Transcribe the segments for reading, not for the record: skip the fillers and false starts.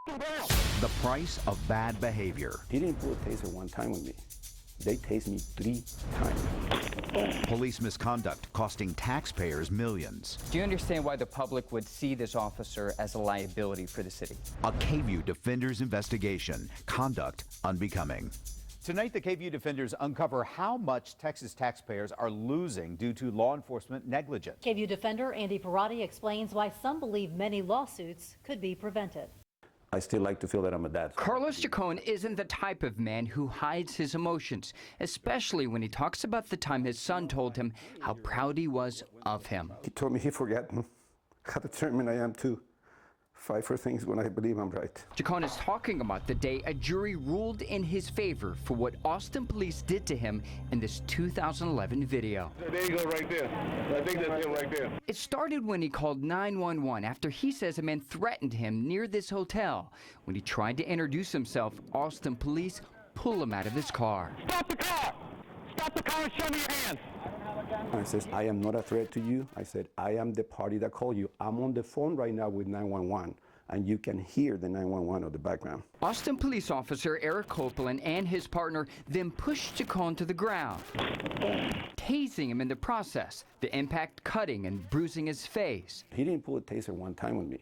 The price of bad behavior. He didn't pull a taser one time with me. They tased me 3 times. Police misconduct costing taxpayers millions. Do you understand why the public would see this officer as a liability for the city? A KVUE Defenders investigation. Conduct unbecoming. Tonight, the KVUE Defenders uncover how much Texas taxpayers are losing due to law enforcement negligence. KVUE Defender Andy Parati explains why some believe many lawsuits could be prevented. I still like to feel that I'm a dad. Carlos Chacon isn't the type of man who hides his emotions, especially when he talks about the time his son told him how proud he was of him. He told me he forgot how determined I am to fight for things when I believe I'm right. Chacon is talking about the day a jury ruled in his favor for what Austin police did to him in this 2011 video. There you go, right there. I think that's him right there. It started when he called 911 after he says a man threatened him near this hotel. When he tried to introduce himself, Austin police pull him out of his car. Stop the car! Stop the car and show me your hands! I says, I am not a threat to you. I said, I am the party that called you. I'm on the phone right now with 911, and you can hear the 911 on the background. Austin police officer Eric Copeland and his partner then pushed Chacon to the ground, tasing him in the process, the impact cutting and bruising his face. He didn't pull a taser one time with me.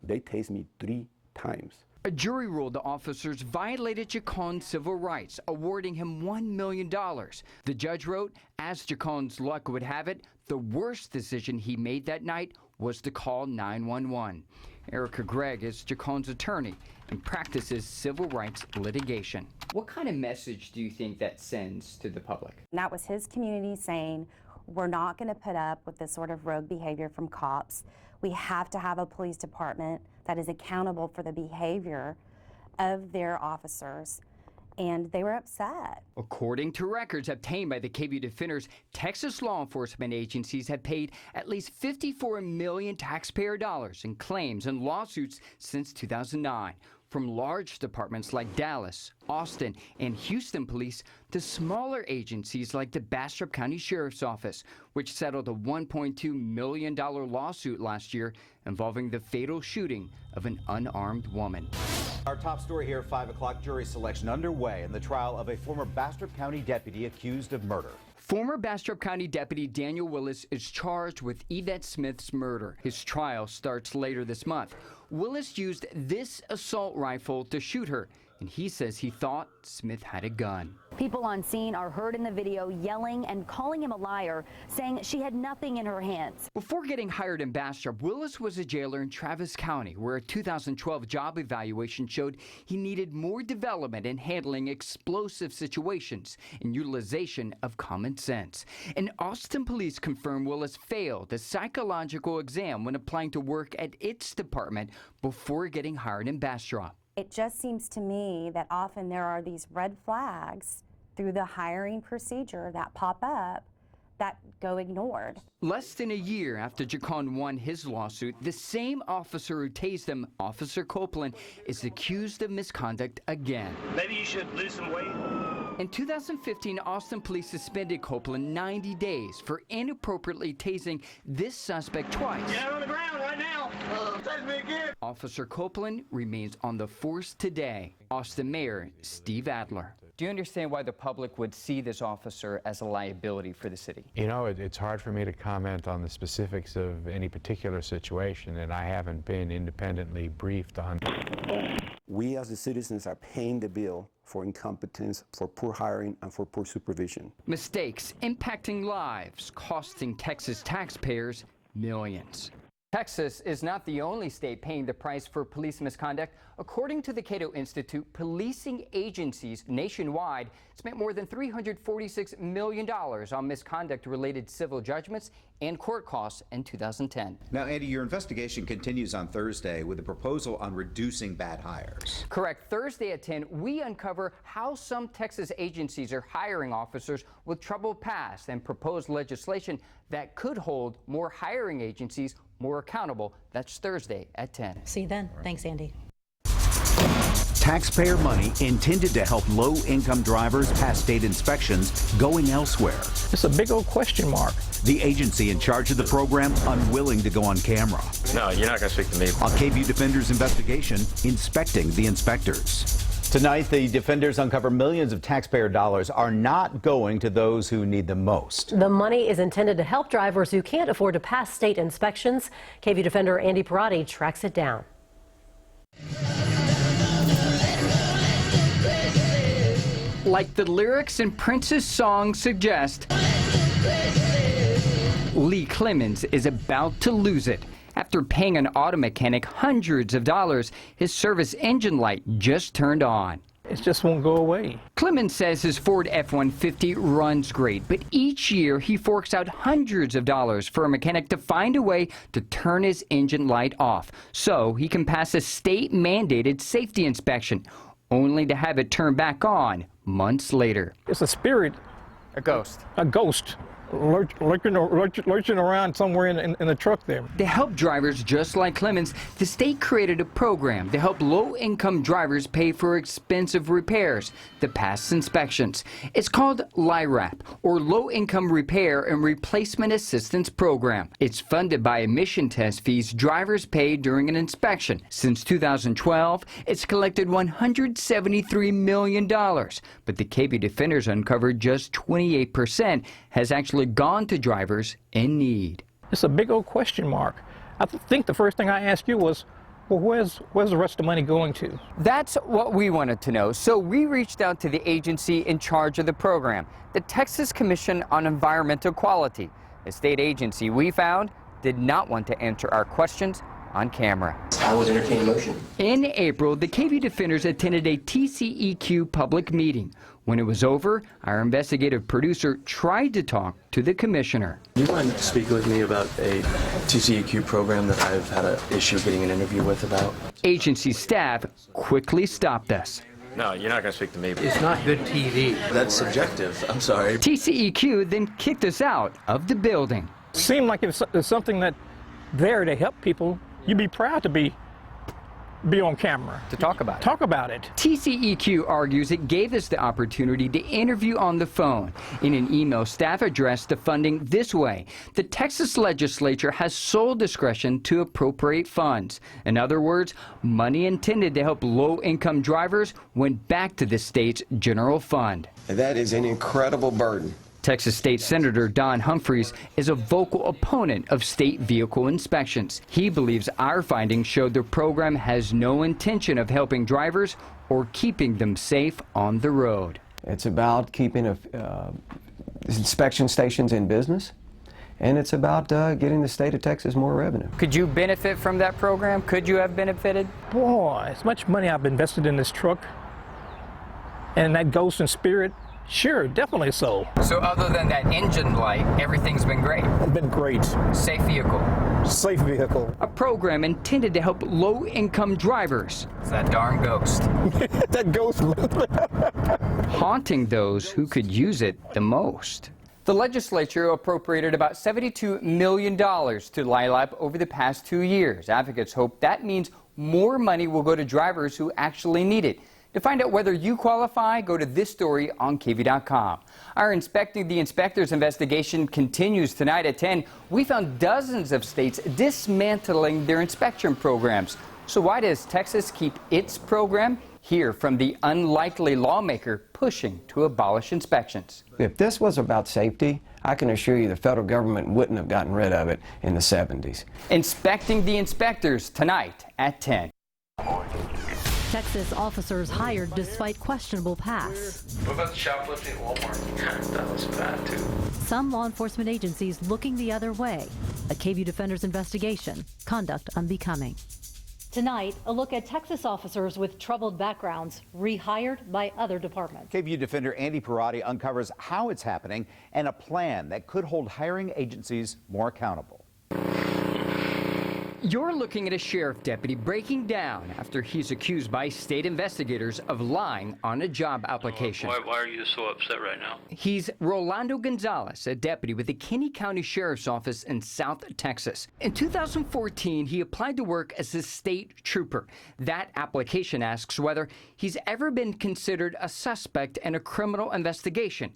They tased me 3 times. A jury ruled the officers violated Chacon's civil rights, awarding him $1 million. The judge wrote, as Chacon's luck would have it, the worst decision he made that night was to call 911. Erica Gregg is Chacon's attorney and practices civil rights litigation. What kind of message do you think that sends to the public? And that was his community saying, we're not going to put up with this sort of rogue behavior from cops. We have to have a police department that is accountable for the behavior of their officers, and they were upset. According to records obtained by the KVUE Defenders, Texas law enforcement agencies have paid at least $54 million taxpayer dollars in claims and lawsuits since 2009. From large departments like Dallas, Austin, and Houston police to smaller agencies like the Bastrop County Sheriff's Office, which settled a $1.2 million lawsuit last year involving the fatal shooting of an unarmed woman. Our top story here, 5 o'clock, jury selection underway in the trial of a former Bastrop County deputy accused of murder. Former Bastrop County Deputy Daniel Willis is charged with Yvette Smith's murder. His trial starts later this month. Willis used this assault rifle to shoot her, and he says he thought Smith had a gun. People on scene are heard in the video yelling and calling him a liar, saying she had nothing in her hands. Before getting hired in Bastrop, Willis was a jailer in Travis County, where a 2012 job evaluation showed he needed more development in handling explosive situations and utilization of common sense. And Austin police confirmed Willis failed a psychological exam when applying to work at its department before getting hired in Bastrop. It just seems to me that often there are these red flags through the hiring procedure that pop up that go ignored. Less than a year after Chacon won his lawsuit, the same officer who tased him, Officer Copeland, is accused of misconduct again. Maybe you should lose some weight. In 2015, Austin police suspended Copeland 90 days for inappropriately tasing this suspect twice. Get on the ground right now. Tase me again. Officer Copeland remains on the force today. Austin Mayor Steve Adler. Do you understand why the public would see this officer as a liability for the city? You know, it's hard for me to comment on the specifics of any particular situation, and I haven't been independently briefed on. We as the citizens are paying the bill for incompetence, for poor hiring, and for poor supervision. Mistakes impacting lives, costing Texas taxpayers millions. Texas is not the only state paying the price for police misconduct. According to the Cato Institute, policing agencies nationwide spent more than $346 million on misconduct-related civil judgments and court costs in 2010. Now, Andy, your investigation continues on Thursday with a proposal on reducing bad hires. Correct. Thursday at 10, we uncover how some Texas agencies are hiring officers with troubled past and propose legislation that could hold more hiring agencies more accountable. That's Thursday at 10. See you then. Thanks, Andy. taxpayer money intended to help low-income drivers pass state inspections going elsewhere. It's a big old question mark. The agency in charge of the program unwilling to go on camera. No, you're not going to speak to me. A KVUE Defenders investigation inspecting the inspectors. Tonight, the defenders uncover millions of taxpayer dollars are not going to those who need them most. The money is intended to help drivers who can't afford to pass state inspections. KVUE Defender Andy Parati tracks it down. Like the lyrics in Prince's song suggest, Lee Clemens is about to lose it. After paying an auto mechanic hundreds of dollars, his service engine light just turned on. It just won't go away. Clemens says his Ford F-150 runs great, but each year he forks out hundreds of dollars for a mechanic to find a way to turn his engine light off so he can pass a state-mandated safety inspection, only to have it turn back on months later. It's a spirit. A ghost. A ghost. Lurking around somewhere in the truck there. To help drivers just like Clemens, the state created a program to help low-income drivers pay for expensive repairs that pass inspections. It's called LIRAP, or Low-Income Repair and Replacement Assistance Program. It's funded by emission test fees drivers pay during an inspection. Since 2012, it's collected $173 million, but the KVUE Defenders uncovered just 28% has actually gone to drivers in need. It's a big old question mark. I think the first thing I asked you was, well, where's the rest of the money going to? That's what we wanted to know, so we reached out to the agency in charge of the program, the Texas Commission on Environmental Quality. The state agency we found did not want to answer our questions on camera. I would entertain a motion. In April, the KVUE Defenders attended a TCEQ public meeting. When it was over, our investigative producer tried to talk to the commissioner. Do you mind speaking with me about a TCEQ program that I've had an issue getting an interview with about? Agency staff quickly stopped us. No, you're not going to speak to me. It's not good TV. That's subjective. I'm sorry. TCEQ then kicked us out of the building. Seemed like it's something that there to help people. You'd be proud to be on camera. To talk about it. Talk about it. TCEQ argues it gave us the opportunity to interview on the phone. In an email, staff addressed the funding this way: the Texas legislature has sole discretion to appropriate funds. In other words, money intended to help low-income drivers went back to the state's general fund. That is an incredible burden. Texas State Senator Don Humphreys is a vocal opponent of state vehicle inspections. He believes our findings showed the program has no intention of helping drivers or keeping them safe on the road. It's about keeping inspection stations in business, and it's about getting the state of Texas more revenue. Could you benefit from that program? Could you have benefited? Boy, as much money I've invested in this truck and that ghost and spirit, sure, definitely so. So other than that engine light, everything's been great? It's been great. Safe vehicle? Safe vehicle. A program intended to help low-income drivers. It's that darn ghost. That ghost. Haunting those who could use it the most. The legislature appropriated about $72 million to LILAP over the past 2 years. Advocates hope that means more money will go to drivers who actually need it. To find out whether you qualify, go to this story on KVUE.com. Our Inspecting the Inspectors investigation continues tonight at 10. We found dozens of states dismantling their inspection programs. So why does Texas keep its program? Hear from the unlikely lawmaker pushing to abolish inspections. If this was about safety, I can assure you the federal government wouldn't have gotten rid of it in the 70s. Inspecting the Inspectors tonight at 10. Texas officers hired despite questionable past. What about the shoplifting at Walmart? That was bad, too. Some law enforcement agencies looking the other way. A KVUE Defenders investigation. Conduct unbecoming. Tonight, a look at Texas officers with troubled backgrounds rehired by other departments. KVUE Defender Andy Parati uncovers how it's happening and a plan that could hold hiring agencies more accountable. You're looking at a sheriff deputy breaking down after he's accused by state investigators of lying on a job application. Why are you so upset right now? He's Rolando Gonzalez, a deputy with the Kinney County Sheriff's Office in South Texas. In 2014, he applied to work as a state trooper. That application asks whether he's ever been considered a suspect in a criminal investigation.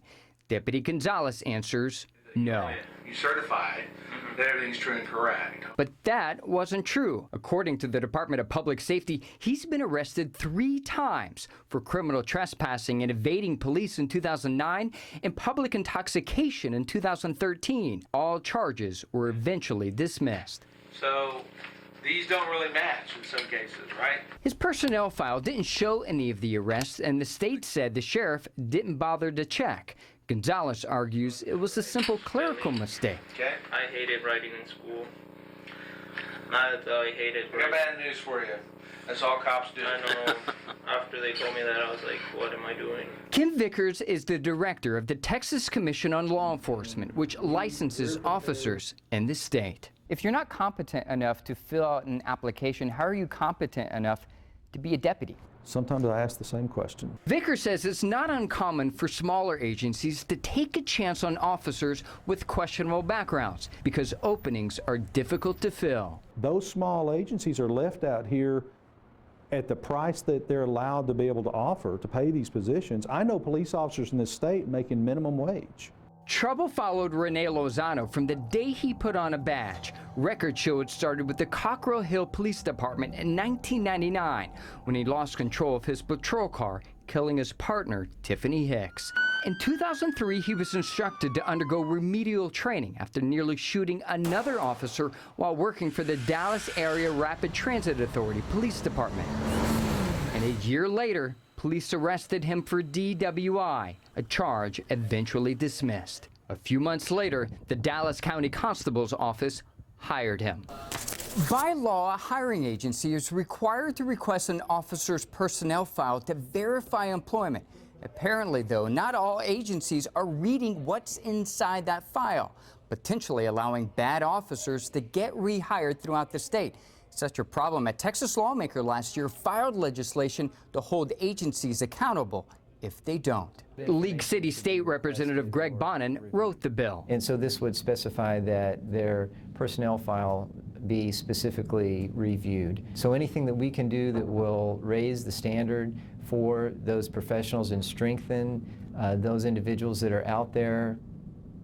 Deputy Gonzalez answers no. You certified that everything's true and correct. But that wasn't true. According to the Department of Public Safety, he's been arrested 3 times for criminal trespassing and evading police in 2009 and public intoxication in 2013. All charges were eventually dismissed. So these don't really match in some cases, right? His personnel file didn't show any of the arrests, and the state said the sheriff didn't bother to check. Gonzalez argues it was a simple clerical mistake. Okay. I hated writing in school. I hated I got bad news for you. That's all cops do. I know. After they told me that, I was like, what am I doing? Kim Vickers is the director of the Texas Commission on Law Enforcement, which licenses officers in the state. If you're not competent enough to fill out an application, how are you competent enough to be a deputy? Sometimes I ask the same question. Vickers says it's not uncommon for smaller agencies to take a chance on officers with questionable backgrounds because openings are difficult to fill. Those small agencies are left out here at the price that they're allowed to be able to offer to pay these positions. I know police officers in this state making minimum wage. Trouble followed Rene Lozano from the day he put on a badge. Records show it started with the Cockrell Hill Police Department in 1999 when he lost control of his patrol car, killing his partner, Tiffany Hicks. In 2003, he was instructed to undergo remedial training after nearly shooting another officer while working for the Dallas Area Rapid Transit Authority Police Department. And a year later, police arrested him for DWI, a charge eventually dismissed. A few months later, the Dallas County Constable's Office hired him. By law, a hiring agency is required to request an officer's personnel file to verify employment. Apparently, though, not all agencies are reading what's inside that file, potentially allowing bad officers to get rehired throughout the state. Such a problem, a Texas lawmaker last year filed legislation to hold agencies accountable if they don't. League City State Representative Greg Bonin wrote the bill. And so this would specify that their personnel file be specifically reviewed. So anything that we can do that will raise the standard for those professionals and strengthen those individuals that are out there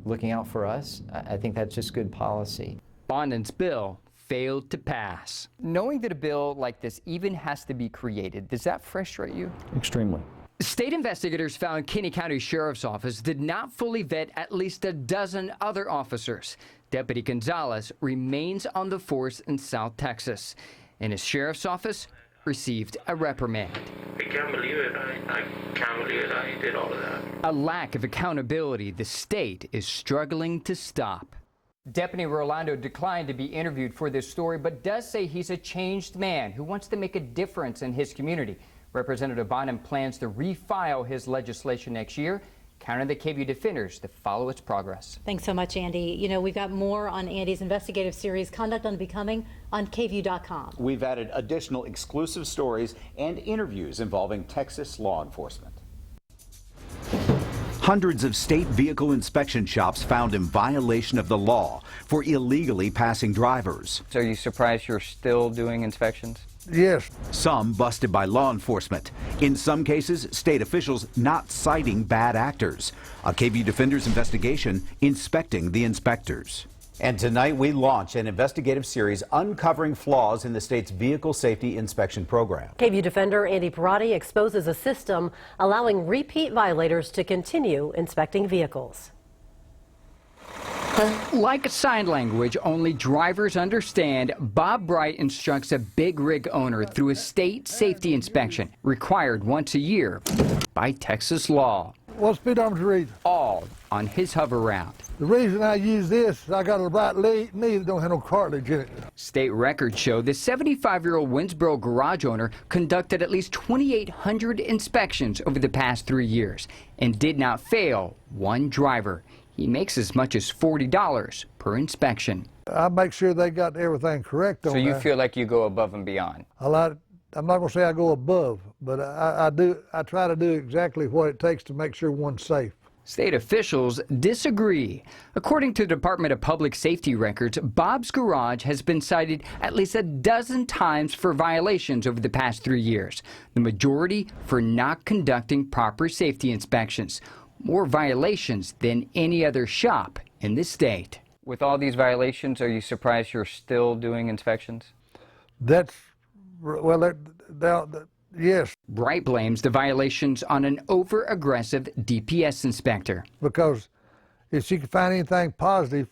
looking out for us, I think that's just good policy. Bonin's bill failed to pass. Knowing that a bill like this even has to be created, does that frustrate you? Extremely. State investigators found Kinney County Sheriff's Office did not fully vet at least a dozen other officers. Deputy Gonzalez remains on the force in South Texas, and his sheriff's office received a reprimand. I can't believe it. I can't believe it. I did all of that. A lack of accountability the state is struggling to stop. Deputy Rolando declined to be interviewed for this story, but does say he's a changed man who wants to make a difference in his community. Representative Bonin plans to refile his legislation next year. Count on the KVUE Defenders to follow its progress. Thanks so much, Andy. You know, we've got more on Andy's investigative series, Conduct Unbecoming, on KVUE.com. We've added additional exclusive stories and interviews involving Texas law enforcement. Hundreds of state vehicle inspection shops found in violation of the law for illegally passing drivers. So are you surprised you're still doing inspections? Yes. Some busted by law enforcement. In some cases, state officials not citing bad actors. A KVUE Defenders investigation inspecting the inspectors. And tonight we launch an investigative series uncovering flaws in the state's vehicle safety inspection program. KVUE Defender Andy Parati exposes a system allowing repeat violators to continue inspecting vehicles. Like sign language only drivers understand, Bob Bright instructs a big rig owner through a state safety inspection required once a year by Texas law. What speedometer read? All on his Hoveround. The reason I use this is I got a bright knee that don't have no cartilage in it. State records show the 75-year-old Winsboro garage owner conducted at least 2,800 inspections over the past 3 years and did not fail one driver. He makes as much as $40 per inspection. I make sure they got everything correct on So you there. feel like you go above and beyond? I'm not going to say I go above, but I try to do exactly what it takes to make sure one's safe. State officials disagree. According to the Department of Public Safety records, Bob's Garage has been cited at least a dozen times for violations over the past 3 years, the majority for not conducting proper safety inspections. More violations than any other shop in the state. With all these violations, are you surprised you're still doing inspections? Yes. Bright blames the violations on an over-aggressive DPS inspector. Because if she could find anything positive,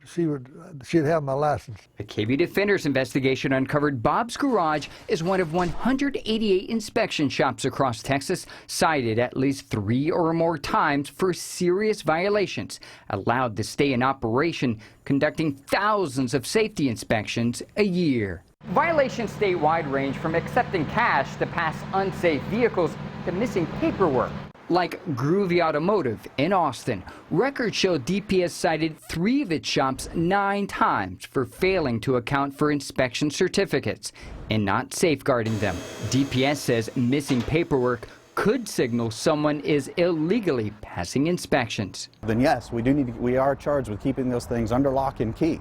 she'd have my license. The KVUE Defenders investigation uncovered Bob's Garage is one of 188 inspection shops across Texas cited at least 3 or more times for serious violations, allowed to stay in operation, conducting thousands of safety inspections a year. Violations statewide range from accepting cash to pass unsafe vehicles to missing paperwork. Like Groovy Automotive in Austin, records show DPS cited 3 of its shops 9 times for failing to account for inspection certificates and not safeguarding them. DPS says missing paperwork could signal someone is illegally passing inspections. Then yes, we are charged with keeping those things under lock and key.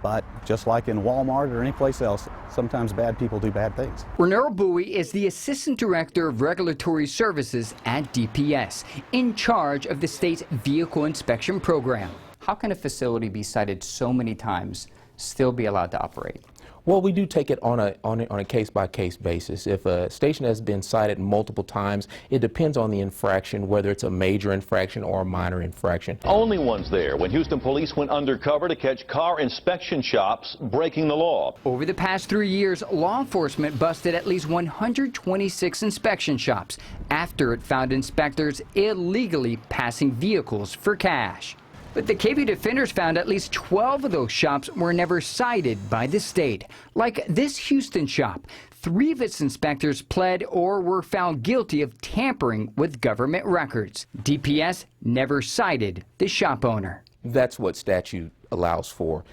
But just like in Walmart or any place else, sometimes bad people do bad things. Renero Bowie is the Assistant Director of Regulatory Services at DPS, in charge of the state's vehicle inspection program. How can a facility be cited so many times still be allowed to operate? Well, we do take it on a case-by-case basis. If a station has been cited multiple times, it depends on the infraction, whether it's a major infraction or a minor infraction. Only ones there when Houston police went undercover to catch car inspection shops breaking the law. Over the past 3 years, law enforcement busted at least 126 inspection shops after it found inspectors illegally passing vehicles for cash. But the KVUE Defenders found at least 12 of those shops were never cited by the state. Like this Houston shop, 3 of its inspectors pled or were found guilty of tampering with government records. DPS never cited the shop owner. That's what statute allows for.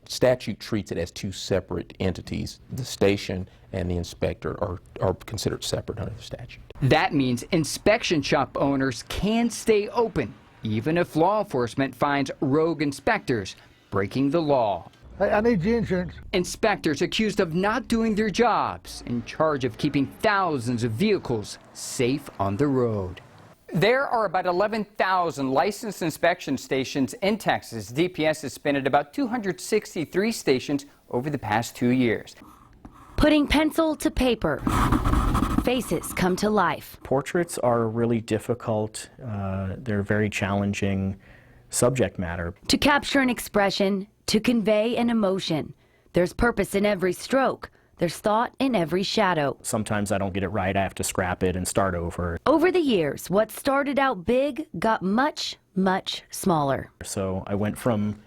Statute treats it as 2 separate entities. The station and the inspector are considered separate under the statute. That means inspection shop owners can stay open, even if law enforcement finds rogue inspectors breaking the law. Hey, I need your insurance. Inspectors accused of not doing their jobs, in charge of keeping thousands of vehicles safe on the road. There are about 11,000 licensed inspection stations in Texas. DPS has spent at about 263 stations over the past 2 years. Putting pencil to paper. Faces come to life. Portraits are really difficult. They're very challenging subject matter. To capture an expression, to convey an emotion. There's purpose in every stroke. There's thought in every shadow. Sometimes I don't get it right. I have to scrap it and start over. Over the years, what started out big got much, much smaller. So I went from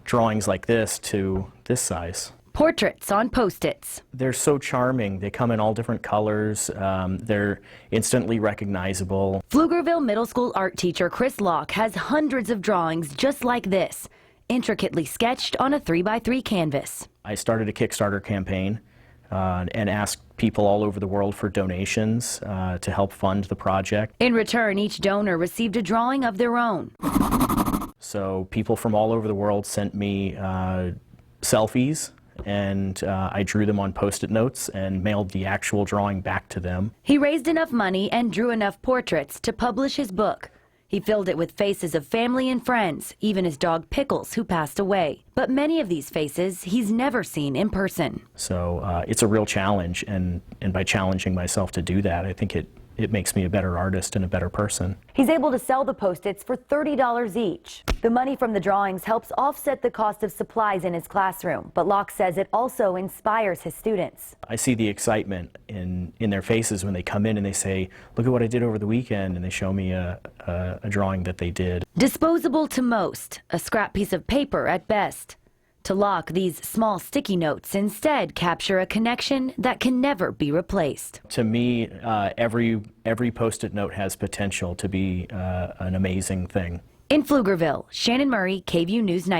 drawings like this to this size. Portraits on Post-its. They're so charming. They come in all different colors. They're instantly recognizable. Pflugerville Middle School art teacher Chris Locke has hundreds of drawings just like this, intricately sketched on a 3x3 canvas. I started a Kickstarter campaign and asked people all over the world for donations to help fund the project. In return, each donor received a drawing of their own. So people from all over the world sent me selfies, and I drew them on Post-it notes and mailed the actual drawing back to them. He raised enough money and drew enough portraits to publish his book. He filled it with faces of family and friends, even his dog Pickles, who passed away. But many of these faces he's never seen in person. So it's a real challenge, and by challenging myself to do that, I think it makes me a better artist and a better person. He's able to sell the Post-its for $30 each. The money from the drawings helps offset the cost of supplies in his classroom, but Locke says it also inspires his students. I see the excitement in their faces when they come in and they say, look at what I did over the weekend, and they show me a drawing that they did. Disposable to most, a scrap piece of paper at best. To Locke, these small sticky notes instead capture a connection that can never be replaced. To me, every Post-it note has potential to be an amazing thing. In Pflugerville, Shannon Murray, KVUE News Night.